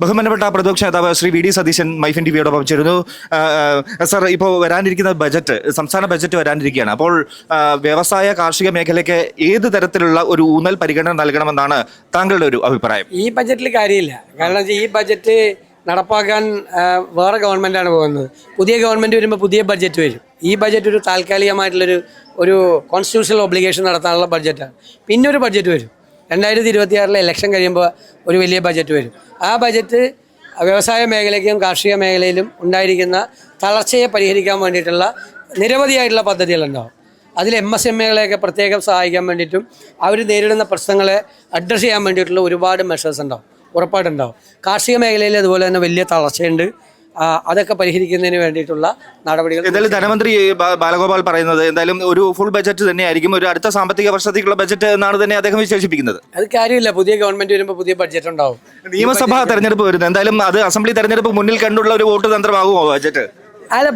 ബഹുമാനപ്പെട്ട പ്രതിപക്ഷ നേതാവ് ശ്രീ വി ഡി സതീശൻ മൈഫിൻ ടിവിയോടൊപ്പം ചേരുന്നു. സർ, ഇപ്പോൾ വരാനിരിക്കുന്ന ബജറ്റ്, സംസ്ഥാന ബജറ്റ് വരാനിരിക്കുകയാണ്. അപ്പോൾ വ്യവസായ കാർഷിക മേഖലയ്ക്ക് ഏത് തരത്തിലുള്ള ഒരു ഊന്നൽ പരിഗണന നൽകണമെന്നാണ് താങ്കളുടെ ഒരു അഭിപ്രായം? ഈ ബജറ്റിൽ കാര്യമില്ല. കാരണം ഈ ബജറ്റ് നടപ്പാക്കാൻ വേറെ ഗവൺമെൻറ്റാണ് പോകുന്നത്. പുതിയ ഗവൺമെൻറ് വരുമ്പോൾ പുതിയ ബജറ്റ് വരും. ഈ ബജറ്റ് ഒരു താൽക്കാലികമായിട്ടുള്ളൊരു കോൺസ്റ്റിറ്റ്യൂഷണൽ ഒബ്ലിഗേഷൻ നടത്താനുള്ള ബഡ്ജറ്റാണ്. പിന്നെ ഒരു ബഡ്ജറ്റ് വരും 2026 ഇലക്ഷൻ കഴിയുമ്പോൾ ഒരു വലിയ ബജറ്റ് വരും. ആ ബജറ്റ് വ്യവസായ മേഖലയ്ക്കും കാർഷിക മേഖലയിലും ഉണ്ടായിരിക്കുന്ന തളർച്ചയെ പരിഹരിക്കാൻ വേണ്ടിയിട്ടുള്ള നിരവധിയായിട്ടുള്ള പദ്ധതികളുണ്ടാവും. അതിൽ MSMEകളെയൊക്കെ പ്രത്യേകം സഹായിക്കാൻ വേണ്ടിയിട്ടും അവർ നേരിടുന്ന പ്രശ്നങ്ങളെ അഡ്രസ്സ് ചെയ്യാൻ വേണ്ടിയിട്ടുള്ള ഒരുപാട് മെഷേഴ്സ് ഉണ്ടാവും, ഉറപ്പായിട്ടുണ്ടാവും. കാർഷിക മേഖലയിൽ അതുപോലെ തന്നെ വലിയ തളർച്ചയുണ്ട്. അതൊക്കെ പരിഹരിക്കുന്നതിന് വേണ്ടിയിട്ടുള്ള നടപടികൾ. എന്തായാലും ധനമന്ത്രി ബാലഗോപാൽ പറയുന്നത് എന്തായാലും ഒരു ഫുൾ ബജറ്റ് തന്നെയായിരിക്കും, ഒരു അടുത്ത സാമ്പത്തിക വർഷത്തേക്കുള്ള ബജറ്റ് എന്നാണ് തന്നെ അദ്ദേഹം വിശേഷിപ്പിക്കുന്നത്. അത് കാര്യമില്ല. പുതിയ ഗവൺമെന്റ് വരുമ്പോൾ പുതിയ ബഡ്ജറ്റ് ഉണ്ടാവും. നിയമസഭാ തെരഞ്ഞെടുപ്പ് വരുന്നത്, എന്തായാലും അത് അസംബ്ലി തെരഞ്ഞെടുപ്പ് മുന്നിൽ കണ്ടുള്ള ഒരു വോട്ട് തന്ത്രമാകുമോ ബജറ്റ്? അല്ല,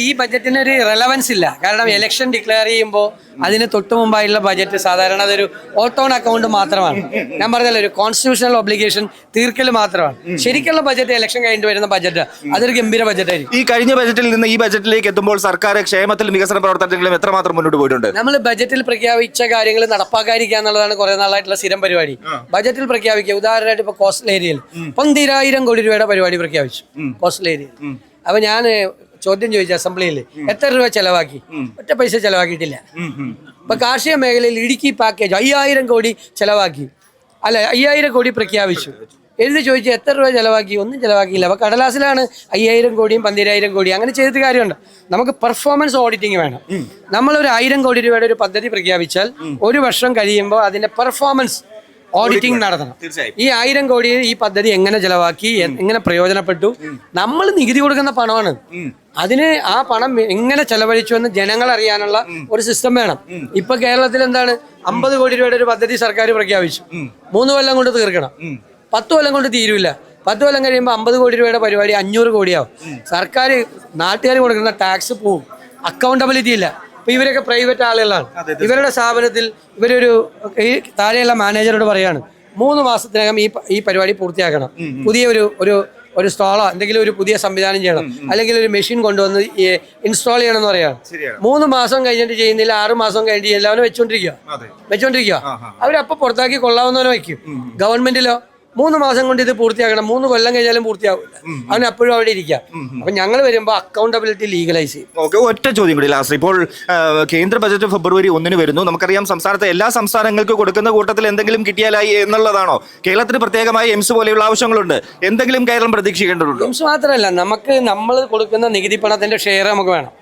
ഈ ബജറ്റിന് ഒരു റെലവൻസ് ഇല്ല. കാരണം ഇലക്ഷൻ ഡിക്ലെയർ ചെയ്യുമ്പോൾ അതിന് തൊട്ട് മുമ്പായിട്ടുള്ള ബജറ്റ് സാധാരണ അതൊരു ഓൺ അക്കൗണ്ട് മാത്രമാണ്. ഞാൻ പറഞ്ഞല്ലോ, ഒരു കോൺസ്റ്റിറ്റ്യൂഷണൽ ഒബ്ലിഗേഷൻ തീർക്കൽ മാത്രമാണ്. ശരിക്കുള്ള ബജറ്റ് ഇലക്ഷൻ കഴിഞ്ഞിട്ട് വരുന്ന ബജറ്റ് അതൊരു ഗംഭീര ബജറ്റായിരിക്കും. ഈ കഴിഞ്ഞ ബജറ്റിൽ നിന്ന് ഈ ബജറ്റിലേക്ക് എത്തുമ്പോൾ സർക്കാർ ക്ഷേമത്തിലും വികസന പ്രവർത്തനങ്ങളിലും എത്രമാത്രം മുന്നോട്ട് പോയിട്ടുണ്ട്? നമ്മൾ ബജറ്റിൽ പ്രഖ്യാപിച്ച കാര്യങ്ങൾ നടപ്പാക്കാതിരിക്കുക എന്നുള്ളതാണ് കുറെ നാളായിട്ടുള്ള സ്ഥിരം പരിപാടി. ബജറ്റിൽ പ്രഖ്യാപിക്കുക, ഉദാഹരണമായിട്ട് ഇപ്പൊ കോസ്റ്റൽ ഏരിയയിൽ 12,000 കോടി രൂപയുടെ പരിപാടി പ്രഖ്യാപിച്ചു കോസ്റ്റൽ ഏരിയയിൽ. അപ്പൊ ഞാൻ ചോദ്യം ചോദിച്ചു അസംബ്ലിയിൽ, എത്ര രൂപ ചെലവാക്കി? ഒറ്റ പൈസ ചെലവാക്കിയിട്ടില്ല. ഇപ്പൊ കാർഷിക മേഖലയിൽ ഇടുക്കി പാക്കേജ് 5,000 കോടി ചെലവാക്കി, 5,000 കോടി പ്രഖ്യാപിച്ചു. എഴുതി ചോദിച്ചു എത്ര രൂപ ചെലവാക്കി? ഒന്നും ചെലവാക്കിയില്ല. അപ്പൊ കടലാസിലാണ് 5,000 കോടിയും 12,000 കോടി. അങ്ങനെ ചെയ്തിട്ട് കാര്യമുണ്ട്. നമുക്ക് പെർഫോമൻസ് ഓഡിറ്റിംഗ് വേണം. നമ്മളൊരു 1,000 കോടി രൂപയുടെ ഒരു പദ്ധതി പ്രഖ്യാപിച്ചാൽ ഒരു വർഷം കഴിയുമ്പോൾ അതിന്റെ പെർഫോമൻസ് ഓഡിറ്റിംഗ് നടത്തണം. ഈ 1,000 കോടി ഈ പദ്ധതി എങ്ങനെ ചെലവാക്കി, എങ്ങനെ പ്രയോജനപ്പെട്ടു? നമ്മൾ നികുതി കൊടുക്കുന്ന പണമാണ്. അതിന് ആ പണം എങ്ങനെ ചെലവഴിച്ചു എന്ന് ജനങ്ങൾ അറിയാനുള്ള ഒരു സിസ്റ്റം വേണം. ഇപ്പൊ കേരളത്തിൽ എന്താണ്, 50 കോടി രൂപയുടെ ഒരു പദ്ധതി സർക്കാർ പ്രഖ്യാപിച്ചു. 3 കൊല്ലം കൊണ്ട് തീർക്കണം. 10 കൊല്ലം കൊണ്ട് തീരൂല. 10 കൊല്ലം കഴിയുമ്പോൾ 50 കോടി രൂപയുടെ പരിപാടി 500 കോടിയാവും. സർക്കാർ നാട്ടുകാർ കൊടുക്കുന്ന ടാക്സ് പോവും. അക്കൗണ്ടബിലിറ്റി ഇല്ല. ഇപ്പൊ ഇവരൊക്കെ പ്രൈവറ്റ് ആളുകളാണ്. ഇവരുടെ സ്ഥാപനത്തിൽ ഇവരൊരു താഴെയുള്ള മാനേജറോട് പറയാണ് 3 മാസത്തിനകം ഈ പരിപാടി പൂർത്തിയാക്കണം. പുതിയ ഒരു സ്റ്റോളോ എന്തെങ്കിലും ഒരു പുതിയ സംവിധാനം ചെയ്യണം, അല്ലെങ്കിൽ ഒരു മെഷീൻ കൊണ്ടുവന്ന് ഇൻസ്റ്റാൾ ചെയ്യണം എന്ന് പറയാണ്. 3 മാസം കഴിഞ്ഞിട്ട് ചെയ്യുന്നില്ല, 6 മാസം കഴിഞ്ഞിട്ട് എല്ലാവരും വെച്ചോണ്ടിരിക്കുക. അവരപ്പോൾ പുറത്താക്കി കൊള്ളാവുന്നവരെ വയ്ക്കും. ഗവൺമെന്റിലോ 3 മാസം കൊണ്ട് ഇത് പൂർത്തിയാക്കണം. 3 കൊല്ലം കഴിഞ്ഞാലും പൂർത്തിയാവില്ല. അവന് അപ്പോഴും അവിടെ ഇരിക്കാം. അപ്പൊ ഞങ്ങൾ വരുമ്പോൾ അക്കൗണ്ടബിലിറ്റി ലീഗലൈസ് ചെയ്യും. ഓക്കെ, ഒറ്റ ചോദ്യം കൂടി ലാസ്റ്റ്. ഇപ്പോൾ കേന്ദ്ര ബജറ്റ് ഫെബ്രുവരി 1 വരുന്നു. നമുക്കറിയാം സംസ്ഥാനത്തെ എല്ലാ സംസ്ഥാനങ്ങൾക്ക് കൊടുക്കുന്ന കൂട്ടത്തിൽ എന്തെങ്കിലും കിട്ടിയാലായി എന്നുള്ളതാണോ? കേരളത്തിന് പ്രത്യേകമായി എയിംസ് പോലെയുള്ള ആവശ്യങ്ങളുണ്ട്. എന്തെങ്കിലും കേരളം പ്രതീക്ഷിക്കേണ്ടതുണ്ടോ? എയിംസ് മാത്രമല്ല, നമ്മൾ കൊടുക്കുന്ന നികുതി പണത്തിന്റെ ഷെയർ നമുക്ക് വേണം.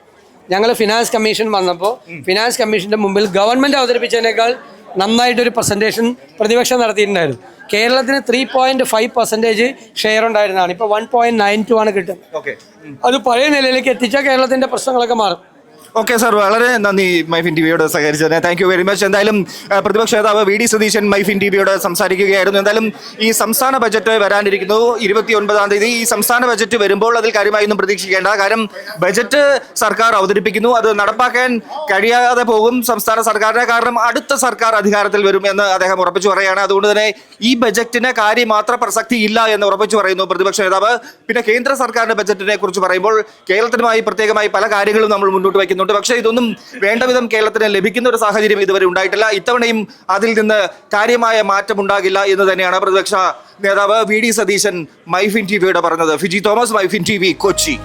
ഞങ്ങൾ ഫിനാൻസ് കമ്മീഷൻ വന്നപ്പോൾ ഫിനാൻസ് കമ്മീഷന്റെ മുമ്പിൽ ഗവൺമെന്റ് അവതരിപ്പിച്ചതിനേക്കാൾ നന്നായിട്ടൊരു പ്രസന്റേഷൻ പ്രതിപക്ഷം നടത്തിയിട്ടുണ്ടായിരുന്നു. കേരളത്തിന് 3.5% ഷെയർ ഉണ്ടായിരുന്നതാണ്. ഇപ്പോൾ 1.92 ആണ് കിട്ടുന്നത്. അത് പഴയ നിലയിലേക്ക് എത്തിച്ചാൽ കേരളത്തിന്റെ പ്രശ്നങ്ങളൊക്കെ മാറും. ഓക്കെ സാർ, വളരെ നന്ദി മൈഫിൻ ടിവിയോട് സഹകരിച്ചതിന്. Thank you very much. എന്തായാലും പ്രതിപക്ഷ നേതാവ് വി ഡി സതീശൻ മൈഫിൻ ടിവിയോട് സംസാരിക്കുകയായിരുന്നു. എന്തായാലും ഈ സംസ്ഥാന ബജറ്റ് വരാനിരിക്കുന്നു 29-ാം തീയതി. ഈ സംസ്ഥാന ബജറ്റ് വരുമ്പോൾ അതിൽ കാര്യമായൊന്നും പ്രതീക്ഷിക്കേണ്ട. കാരണം ബജറ്റ് സർക്കാർ അവതരിപ്പിക്കുന്നു, അത് നടപ്പാക്കാൻ കഴിയാതെ പോകും സംസ്ഥാന സർക്കാരിന്. കാരണം അടുത്ത സർക്കാർ അധികാരത്തിൽ വരും എന്ന് അദ്ദേഹം ഉറപ്പിച്ചു പറയുകയാണ്. അതുകൊണ്ട് തന്നെ ഈ ബജറ്റിന് കാര്യമാത്ര പ്രസക്തി ഇല്ല എന്ന് ഉറപ്പിച്ചു പറയുന്നു പ്രതിപക്ഷ നേതാവ്. പിന്നെ കേന്ദ്ര സർക്കാരിന്റെ ബജറ്റിനെ കുറിച്ച് പറയുമ്പോൾ കേരളത്തിനുമായി പ്രത്യേകമായി പല കാര്യങ്ങളും നമ്മൾ മുന്നോട്ട് വയ്ക്കുന്നു. പക്ഷേ ഇതൊന്നും വേണ്ട വിധം കേരളത്തിന് ലഭിക്കുന്ന ഒരു സാഹചര്യം ഇതുവരെ ഉണ്ടായിട്ടില്ല. ഇത്തവണയും അതിൽ നിന്ന് കാര്യമായ മാറ്റം ഉണ്ടാകില്ല എന്ന് തന്നെയാണ് പ്രതിപക്ഷ നേതാവ് വി ഡി സതീശൻ മൈഫിൻ ടിവിയോട് പറഞ്ഞത്. Fiji Thomas, MyFin TV, Kochi.